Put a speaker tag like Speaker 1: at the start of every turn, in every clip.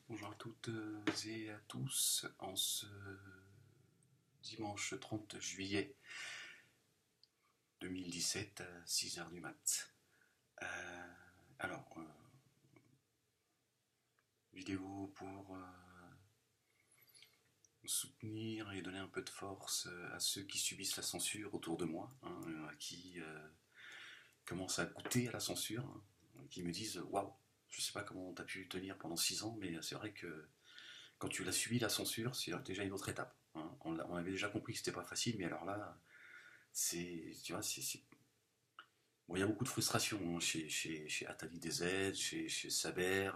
Speaker 1: Bonjour à toutes et à tous en ce dimanche 30 juillet 2017 à 6 heures du mat. Euh, alors, vidéo pour soutenir et donner un peu de force à ceux qui subissent la censure autour de moi, qui commencent à goûter à la censure, qui me disent waouh, je sais pas comment tu as pu tenir pendant 6 ans, mais c'est vrai que quand tu l'as subi la censure, c'est déjà une autre étape. On avait déjà compris que c'était pas facile, mais alors là, tu vois, bon, il y a beaucoup de frustration chez Atali DZ, chez Saber,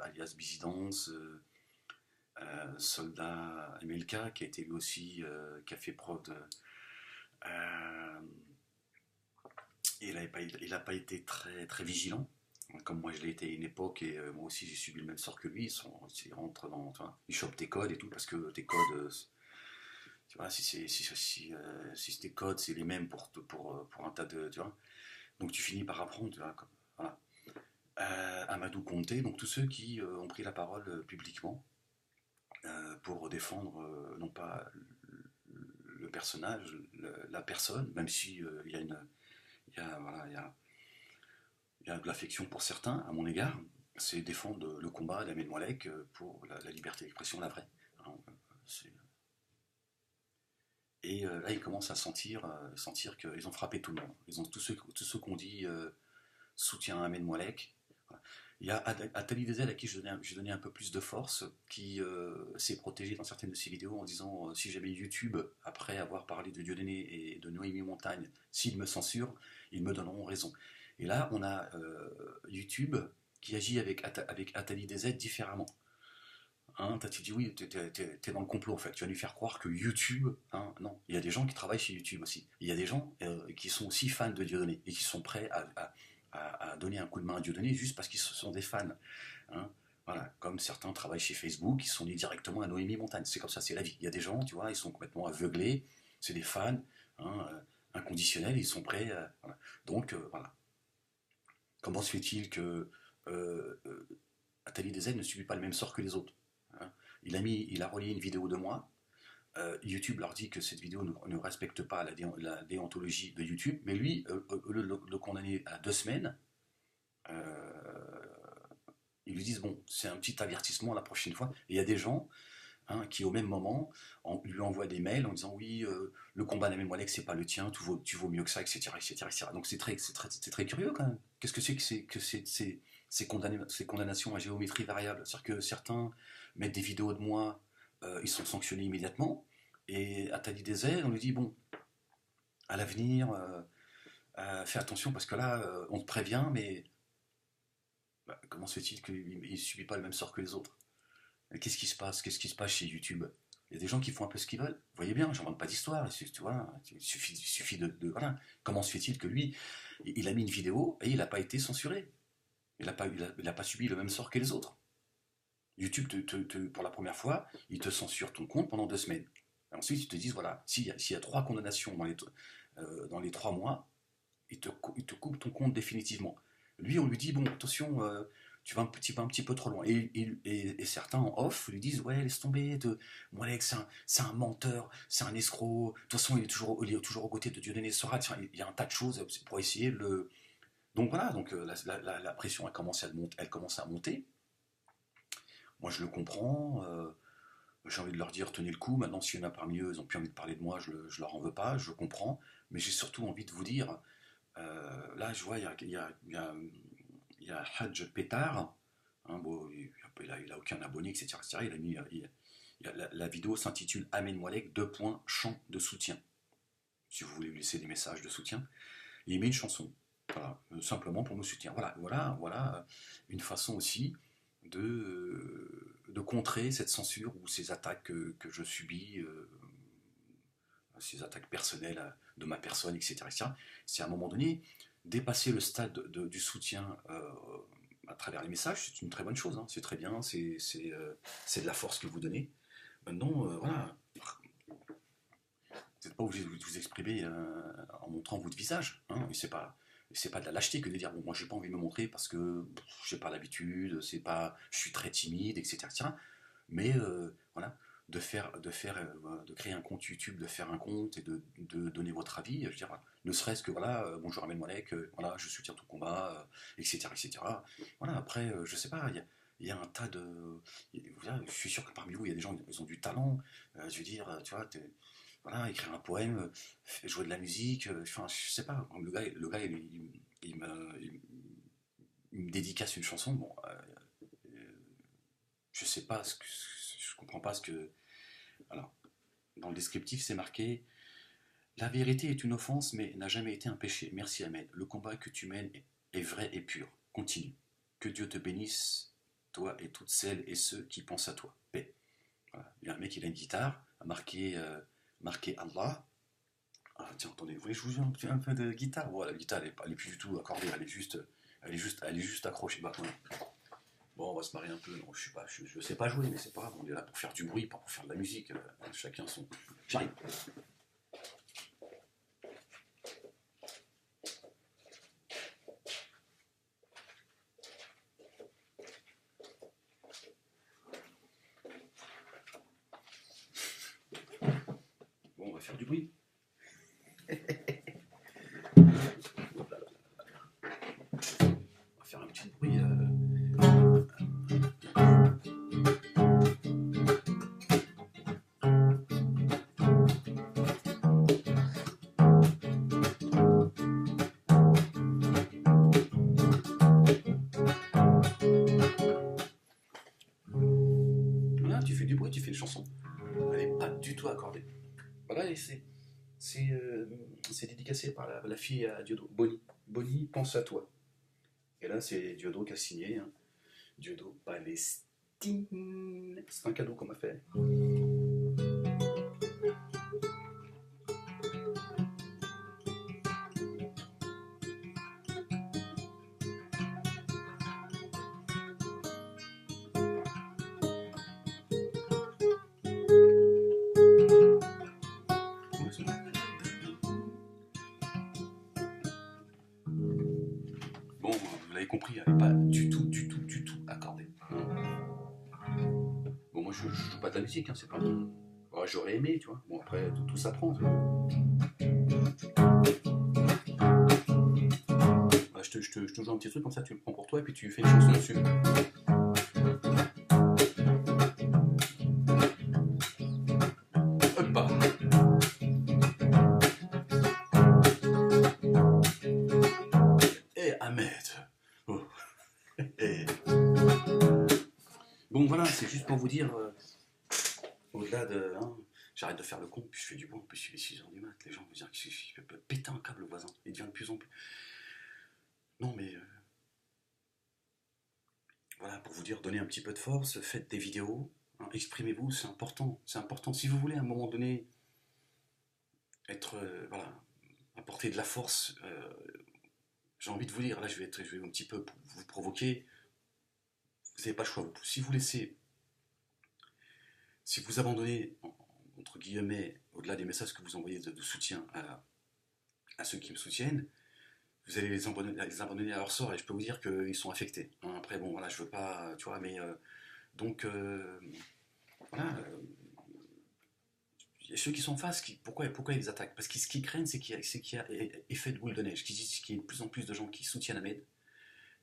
Speaker 1: alias Bizidance, Soldat MLK, qui a été lui aussi, qui a fait preuve de. euh, il a pas été très, très vigilant, comme moi je l'ai été à une époque, et moi aussi j'ai subi le même sort que lui. Ils rentrent dans. Tu vois, ils chopent tes codes et tout, parce que tes codes. Tu vois, si tes codes c'est les mêmes pour un tas de. Tu vois, donc tu finis par apprendre, tu vois, voilà. Amadou Conté, donc tous ceux qui ont pris la parole publiquement pour défendre non pas le personnage, la personne, même si voilà, il y a de l'affection pour certains à mon égard, c'est défendre le combat d'Ahmed Moalek pour la liberté d'expression, la vraie. Hein, c'est- et là, ils commencent à sentir qu'ils ont frappé tout le monde. Ils ont tous ceux qui ont dit soutien à Ahmed Moalek. Voilà. Il y a Atali Dezel à qui je donnais un peu plus de force, qui s'est protégé dans certaines de ses vidéos en disant si jamais YouTube, après avoir parlé de Dieudonné et de Noémie Montagne, s'ils me censurent, ils me donneront raison. Et là, on a YouTube qui agit avec Atali Dezel différemment. Hein, tu dis oui, t'es dans le complot en fait. Tu vas lui faire croire que YouTube, hein, non, il y a des gens qui travaillent chez YouTube aussi. Il y a des gens qui sont aussi fans de Dieudonné et qui sont prêts à donner un coup de main à Dieudonné juste parce qu'ils sont des fans. Hein. Voilà, comme certains travaillent chez Facebook, ils sont liés directement à Noémie Montagne. C'est comme ça, c'est la vie. Il y a des gens, tu vois, ils sont complètement aveuglés, c'est des fans, hein, inconditionnels, ils sont prêts. Voilà. Donc voilà. Comment se fait-il que Atali Dezen ne subit pas le même sort que les autres? Hein. Il a relié une vidéo de moi. YouTube leur dit que cette vidéo ne respecte pas la déontologie de YouTube, mais lui, le condamner à 2 semaines, euh, ils lui disent bon, c'est un petit avertissement la prochaine fois. Et il y a des gens qui, au même moment, lui envoient des mails en disant oui, le combat d'Amel Moalek, c'est pas le tien, tu vaux mieux que ça, etc. etc. Donc c'est très curieux quand même. Qu'est-ce que ces condamnations à géométrie variable? C'est-à-dire que certains mettent des vidéos de moi, ils sont sanctionnés immédiatement, et à Tali Désert, on lui dit bon, à l'avenir, fais attention parce que là, on te prévient, mais bah, comment se fait-il qu'il ne subit pas le même sort que les autres? Qu'est-ce qui se passe? Qu'est-ce qui se passe chez YouTube? Il y a des gens qui font un peu ce qu'ils veulent. Vous voyez bien, j'invente pas d'histoire. Tu vois, il suffit voilà. Comment se fait-il que lui, il a mis une vidéo et il n'a pas été censuré? Il a pas subi le même sort que les autres. YouTube, pour la première fois, il te censure ton compte pendant 2 semaines. Et ensuite, ils te disent, voilà, s'il y a 3 condamnations dans les 3 mois, il te coupe ton compte définitivement. Lui, on lui dit, bon, attention, tu vas un petit peu trop loin. Et certains en off lui disent, ouais, laisse tomber, moi, Alex, c'est un menteur, c'est un escroc, de toute façon, il est toujours aux côtés de Dieudonné Sorat. Il y a un tas de choses pour essayer de le. Donc voilà, donc la pression elle commence à monter. Moi, je le comprends. J'ai envie de leur dire, tenez le coup. Maintenant, s'il y en a parmi eux, ils ont plus envie de parler de moi, je leur en veux pas, je comprends. Mais j'ai surtout envie de vous dire, là, je vois, il y a Hadj Pétard, hein, bon, il a aucun abonné, etc. etc. La vidéo s'intitule Amen Moalek, deux points, chant de soutien. Si vous voulez lui laisser des messages de soutien. Et il met une chanson, voilà, simplement pour me soutenir. Voilà une façon aussi de contrer cette censure ou ces attaques que je subis, ces attaques personnelles de ma personne, etc. etc. C'est à un moment donné, dépasser le stade du soutien à travers les messages, c'est une très bonne chose, hein. C'est très bien, c'est de la force que vous donnez. Maintenant, voilà, vous n'êtes pas obligé de vous exprimer en montrant votre visage, hein, et c'est pas, c'est pas de la lâcheté que de dire bon moi j'ai pas envie de me montrer parce que j'ai pas l'habitude, c'est pas, je suis très timide, etc. etc. Mais voilà, de créer un compte YouTube, de faire un compte et de donner votre avis, je veux dire, voilà. Ne serait-ce que voilà, bonjour Ahmed Moalek, voilà, je soutiens ton combat, etc., etc. Voilà, après, je sais pas, il y a un tas de. Voilà, je suis sûr que parmi vous, il y a des gens qui ont du talent. Je veux dire, tu vois, voilà, écrire un poème, jouer de la musique, enfin, je sais pas. Le gars il me dédicace une chanson. Bon, je sais pas je comprends pas ce que. Alors, dans le descriptif, c'est marqué: la vérité est une offense, mais n'a jamais été un péché. Merci Ahmed. Le combat que tu mènes est vrai et pur. Continue. Que Dieu te bénisse, toi et toutes celles et ceux qui pensent à toi. Paix. Voilà. Il y a un mec, il a une guitare, marqué Allah. Ah, tiens, attendez, vous voulez que je vous joue un peu de guitare? Bon, la guitare, elle est plus du tout accordée, elle est juste accrochée. Bah, voilà. Bon, on va se marier un peu. Non, je sais pas jouer, mais c'est pas grave. On est là pour faire du bruit, pas pour faire de la musique. Chacun son. J'arrive. Bon, on va faire du bruit. On va faire un petit bruit. Voilà, tu fais du bruit, tu fais une chanson. Elle n'est pas du tout accordée. Voilà, et c'est, euh, c'est dédicacé par la fille à Diodo. Bonnie. Bonnie, pense à toi. Et là, c'est Diodo qui a signé. Hein. Diodo Palestine. C'est un cadeau qu'on m'a fait. Bon, vous l'avez compris, elle n'est pas du tout accordée. Bon, moi, je joue pas de la musique, hein, c'est pas mon. Ouais, j'aurais aimé, tu vois. Bon, après, tout s'apprend. Ouais, je te joue un petit truc comme ça, tu le prends pour toi et puis tu fais une chanson dessus. Hop bah. Eh, Ahmed. Oh. Eh. Bon, voilà, c'est juste pour vous dire, au-delà de. Hein, j'arrête de faire le con, puis je fais du bon, puis il est 6h du mat. Les gens vont dire qu'il peut péter un câble, le voisin. Il devient de plus en plus. Non, mais voilà, pour vous dire, donnez un petit peu de force, faites des vidéos, hein, exprimez-vous, c'est important. C'est important. Si vous voulez à un moment donné être. Voilà, apporter de la force, j'ai envie de vous dire, là je vais un petit peu vous provoquer. Vous n'avez pas le choix. Si vous laissez. Si vous abandonnez, entre guillemets, au-delà des messages que vous envoyez de soutien à ceux qui me soutiennent, vous allez les abandonner à leur sort et je peux vous dire qu'ils sont affectés. Hein, après, bon, voilà, je veux pas, tu vois, mais donc, voilà, ceux qui sont en face, pourquoi ils attaquent? Parce que ce qu'ils craignent, c'est qu'il y a effet de boule de neige, qu'ils disent qu'il y a de plus en plus de gens qui soutiennent Ahmed,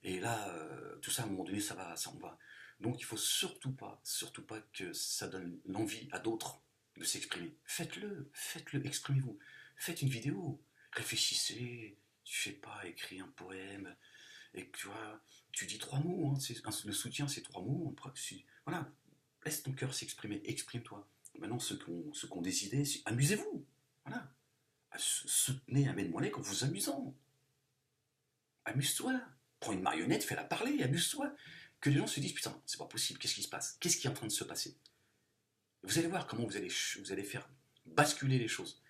Speaker 1: et là, tout ça, à un moment donné, ça en va. Donc, il faut surtout pas que ça donne l'envie à d'autres de s'exprimer. Faites-le, exprimez-vous. Faites une vidéo, réfléchissez, je sais pas, écris un poème, et tu vois, tu dis 3 mots, hein, le soutien c'est 3 mots, voilà, laisse ton cœur s'exprimer, exprime-toi. Maintenant, ceux qui ont des idées, amusez-vous, voilà. Soutenez Ahmed Moalek en vous amusant. Amuse-toi. Prends une marionnette, fais-la parler, amuse-toi. Que les gens se disent, putain, c'est pas possible, qu'est-ce qui se passe? Qu'est-ce qui est en train de se passer? Vous allez voir comment vous allez faire basculer les choses.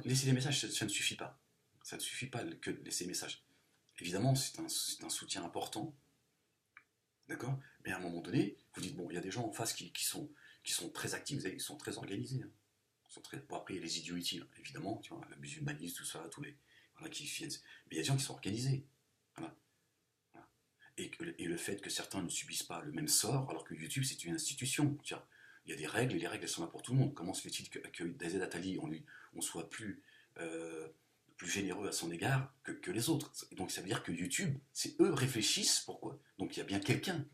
Speaker 1: Laisser des messages, ça ne suffit pas. Ça ne suffit pas que de laisser des messages. Évidemment, c'est un soutien important, d'accord? Mais à un moment donné, vous dites, bon, il y a des gens en face qui sont très actifs, ils sont très organisés. Hein. Bon, après, il y a les idiots utiles, évidemment, tu vois, la musulmanisme, tout ça, tous les. voilà, qui viennent. Mais il y a des gens qui sont organisés. Voilà. Voilà. Et le fait que certains ne subissent pas le même sort, alors que YouTube, c'est une institution. Tiens, il y a des règles, et les règles, elles sont là pour tout le monde. Comment se fait-il que David Attali, on soit euh, plus généreux à son égard que les autres? Donc ça veut dire que YouTube, c'est eux réfléchissent pourquoi. Donc il y a bien quelqu'un.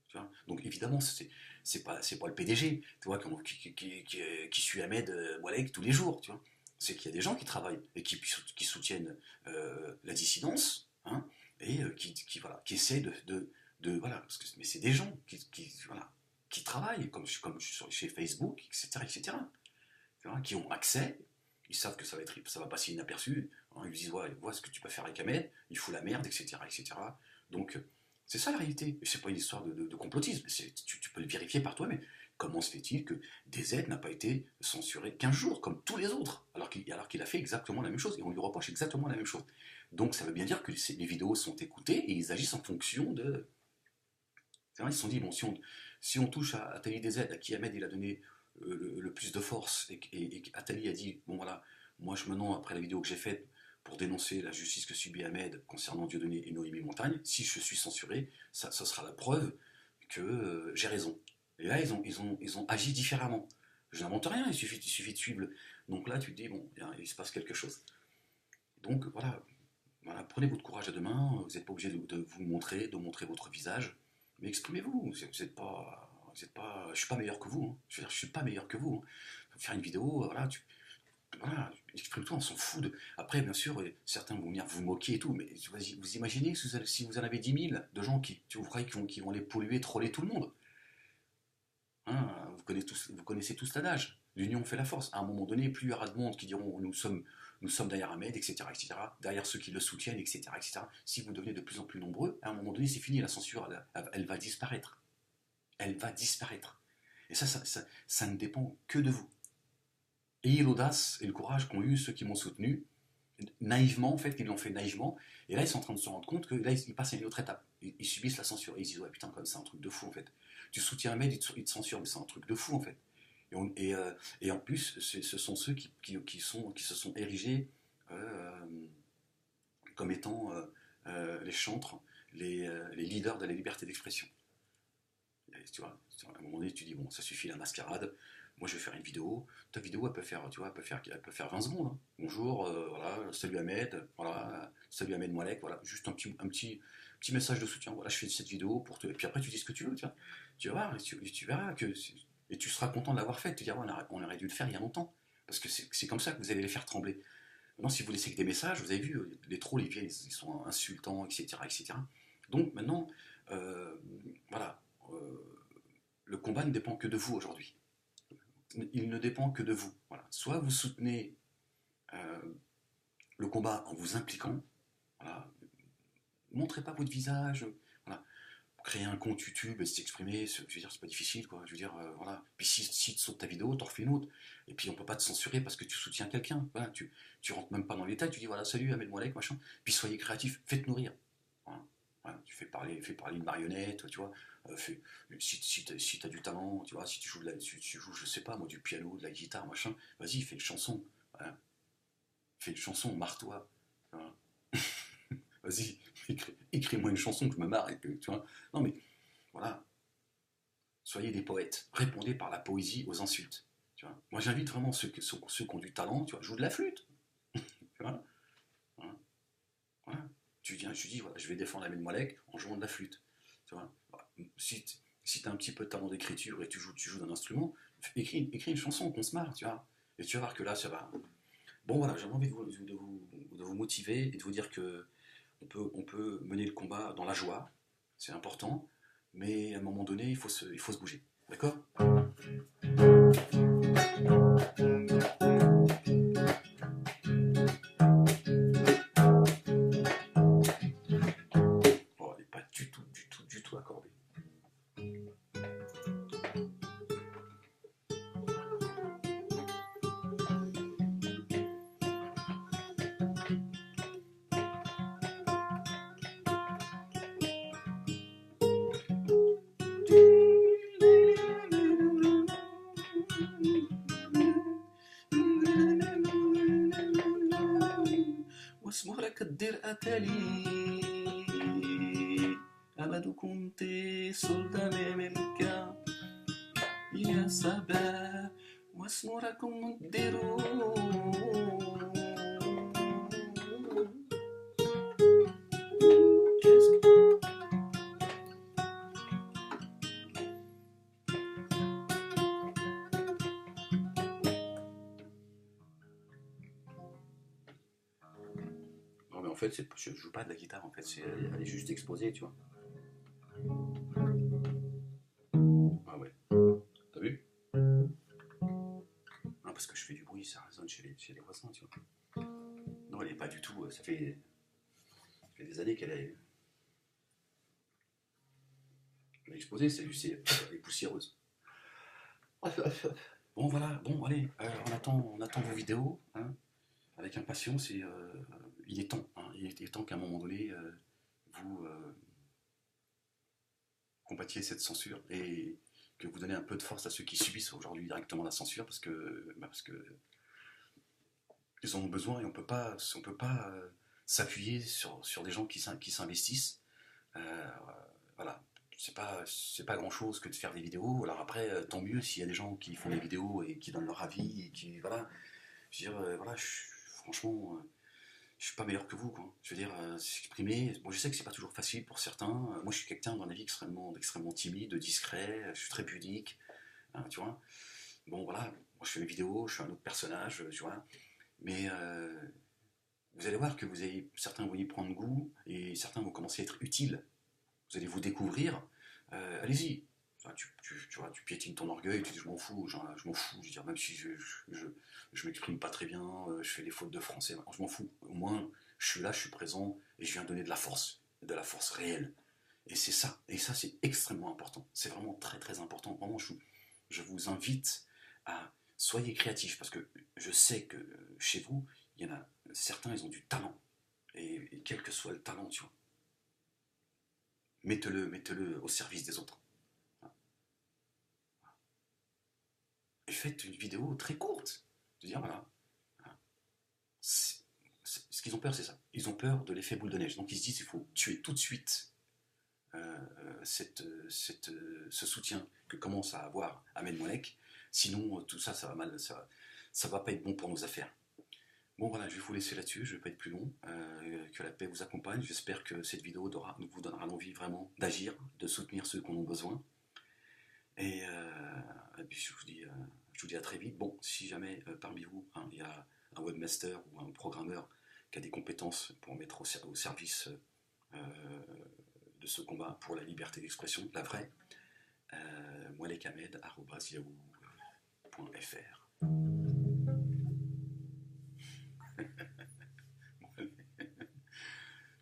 Speaker 1: Tu vois. Donc évidemment, c'est pas le PDG, tu vois, qui suit Ahmed Oualek tous les jours, tu vois. C'est qu'il y a des gens qui travaillent et qui soutiennent la dissidence, hein, et voilà, qui essaient voilà, mais c'est des gens voilà, qui travaillent, comme chez Facebook, etc., etc., tu vois, qui ont accès, ils savent que ça va passer inaperçu, hein, ils disent, ouais, vois ce que tu peux faire avec Ahmed, il fout la merde, etc., etc. Donc, c'est ça la réalité. Et c'est pas une histoire de complotisme. Tu peux le vérifier par toi, mais comment se fait-il que DZ n'a pas été censuré 15 jours, comme tous les autres, alors qu'il a fait exactement la même chose, et on lui reproche exactement la même chose. Donc ça veut bien dire que les vidéos sont écoutées, et ils agissent en fonction de... Ils se sont dit, bon, si on touche à Atali DZ, à qui Ahmed il a donné le plus de force, et Atali a dit, bon voilà, moi maintenant, après la vidéo que j'ai faite, pour dénoncer la justice que subit Ahmed concernant Dieudonné et Noémie Montagne, si je suis censuré, ça sera la preuve que j'ai raison. Et là, ils ont agi différemment. Je n'invente rien, il suffit de suivre. Donc là, tu te dis, bon, il se passe quelque chose. Donc voilà, prenez votre courage à deux mains, vous n'êtes pas obligé de vous montrer, de montrer votre visage, mais exprimez-vous. Vous n'êtes pas, je suis pas meilleur que vous. Hein. Je veux dire, je suis pas meilleur que vous. Hein. Faire une vidéo, voilà, exprime-toi, on s'en fout. Après, bien sûr, certains vont venir vous moquer et tout, mais vous imaginez si vous en avez 10 000 de gens qui vont aller polluer, troller tout le monde. Hein, vous connaissez tous l'adage. L'union fait la force. À un moment donné, plus il y aura de monde qui diront nous sommes derrière Ahmed, etc., etc., derrière ceux qui le soutiennent, etc., etc. Si vous devenez de plus en plus nombreux, à un moment donné, c'est fini, la censure, elle va disparaître. Elle va disparaître. Et ça ne dépend que de vous. Ayez l'audace et le courage qu'ont eu ceux qui m'ont soutenu, naïvement, en fait, qu'ils l'ont fait naïvement, et là, ils sont en train de se rendre compte que là, ils passent à une autre étape. Ils subissent la censure, et ils se disent, ouais, putain, c'est un truc de fou, en fait. Tu soutiens un mec, il te censure, mais c'est un truc de fou, en fait. Et en plus, ce sont ceux qui se sont érigés euh, comme étant les chantres, les leaders de la liberté d'expression. Tu vois, à un moment donné, tu dis, bon, ça suffit la mascarade, moi je vais faire une vidéo, ta vidéo, elle peut faire, tu vois, elle peut faire 20 secondes. Hein. Bonjour, voilà, salut Ahmed, voilà, salut Ahmed Moalek, voilà, juste un petit message de soutien, voilà, je fais cette vidéo pour te... Et puis après, tu dis ce que tu veux, tu vas voir, et tu verras que... Et tu seras content de l'avoir fait, tu diras, on aurait dû le faire il y a longtemps, parce que c'est comme ça que vous allez les faire trembler. Maintenant, si vous laissez que des messages, vous avez vu, les trolls, ils viennent, ils sont insultants, etc., etc. Donc maintenant, euh, voilà, le combat ne dépend que de vous aujourd'hui. Il ne dépend que de vous. Voilà. Soit vous soutenez euh, le combat en vous impliquant, voilà. Montrez pas votre visage, voilà. Créer un compte YouTube et s'exprimer, je veux dire, c'est pas difficile, quoi. Je veux dire, voilà. Puis si tu sautes ta vidéo, t'en refais une autre. Et puis on peut pas te censurer parce que tu soutiens quelqu'un. Voilà. Tu rentres même pas dans les détails, tu dis voilà, salut, Ahmed Moalek, machin. Puis soyez créatifs, faites nourrir. Voilà. Voilà. Tu fais parler une marionnette, tu vois. Si t'as du talent, tu vois, si tu joues, je sais pas, moi, du piano, de la guitare, machin, vas-y, fais une chanson. Voilà. Fais une chanson, marre-toi. Voilà. Vas-y, écris-moi une chanson que je me marre et que, tu vois. Non mais, voilà, soyez des poètes. Répondez par la poésie aux insultes. Tu vois. Moi, j'invite vraiment ceux qui ont du talent, tu vois, joue de la flûte. Tu vois. Voilà. Voilà. Tu viens, tu dis, voilà, je vais défendre Ahmed Moalek en jouant de la flûte. Tu vois. Voilà. Si tu as un petit peu de talent d'écriture et tu joues d'un instrument, écris une chanson qu'on se marre, tu vois. Et tu vas voir que là, ça va. Bon, voilà, j'ai envie de vous motiver et de vous dire que on peut mener le combat dans la joie, c'est important, mais à un moment donné, il faut se bouger. D'accord. Oh, elle n'est pas du tout, du tout, du tout accordée. fratelli, Amadou Conte, soldat MMK, يا صبا واسمو راكم ديروا. Non mais en fait, je joue pas de la guitare, en fait, elle est juste exposée, tu vois. Ah ouais, t'as vu? Non, parce que je fais du bruit, ça résonne chez les voisins, tu vois. Non, elle est pas du tout, ça fait des années elle est exposée, elle est poussiéreuse. Bon voilà, bon allez, on attend vos vidéos, hein, avec impatience et il est temps, hein, il est temps qu'à un moment donné, vous combattiez cette censure et que vous donnez un peu de force à ceux qui subissent aujourd'hui directement la censure parce que ils en ont besoin et on peut pas s'appuyer sur des gens qui s'investissent. Euh, voilà, c'est pas grand chose que de faire des vidéos. Alors après, tant mieux s'il y a des gens qui font des vidéos et qui donnent leur avis et qui voilà. Je veux dire, voilà, franchement, je suis pas meilleur que vous, quoi. Je veux dire, s'exprimer. Bon, je sais que c'est pas toujours facile pour certains. Moi, je suis quelqu'un dans la vie extrêmement timide, discret. Je suis très pudique, hein, tu vois. Bon, voilà. Moi, je fais mes vidéos, je suis un autre personnage, tu vois. Mais vous allez voir que certains vont y prendre goût et certains vont commencer à être utiles. Vous allez vous découvrir. Allez-y. Enfin, tu vois, tu piétines ton orgueil, tu dis je m'en fous, genre, je m'en fous. Je veux dire, même si je m'exprime pas très bien, je fais des fautes de français, je m'en fous. Au moins, je suis là, je suis présent et je viens donner de la force réelle. Et c'est ça. Et ça, c'est extrêmement important. C'est vraiment très très important. Vraiment, je vous invite à soyez créatifs parce que je sais que chez vous, il y en a certains, ils ont du talent. Et quel que soit le talent, tu vois, mettez-le au service des autres. Et faites une vidéo très courte. De dire, voilà, ce qu'ils ont peur, c'est ça. Ils ont peur de l'effet boule de neige. Donc ils se disent, il faut tuer tout de suite ce soutien que commence à avoir Ahmed Moulek. Sinon, tout ça, ça va mal, ça va pas être bon pour nos affaires. Bon voilà, je vais vous laisser là-dessus, je ne vais pas être plus long. Que la paix vous accompagne. J'espère que cette vidéo vous donnera l'envie vraiment d'agir, de soutenir ceux qui en ont besoin. Et puis je vous dis à très vite. Bon, si jamais parmi vous, hein, il y a un webmaster ou un programmeur qui a des compétences pour mettre au service de ce combat pour la liberté d'expression, la vraie, moalekamed@yahoo.fr.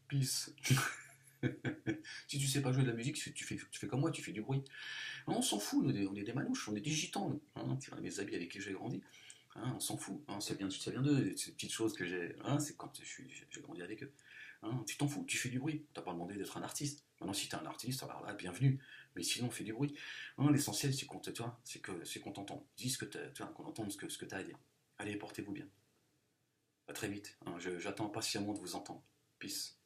Speaker 1: Peace. Si tu sais pas jouer de la musique, tu fais comme moi, tu fais du bruit. Non, on s'en fout, on est des manouches, on est des gitans. Hein, tu vois, mes amis avec qui j'ai grandi, hein, on s'en fout. Hein, ça vient d'eux, ces petites choses que j'ai. Hein, c'est quand j'ai grandi avec eux. Hein, tu t'en fous, tu fais du bruit. T'as pas demandé d'être un artiste. Maintenant, si t'es un artiste, alors là, bienvenue. Mais sinon, on fait du bruit. Hein, l'essentiel, c'est qu'on t'entend. Dis ce que qu'on entende ce que t'as à dire. Allez, portez-vous bien. À très vite. Hein, j'attends impatiemment de vous entendre. Peace.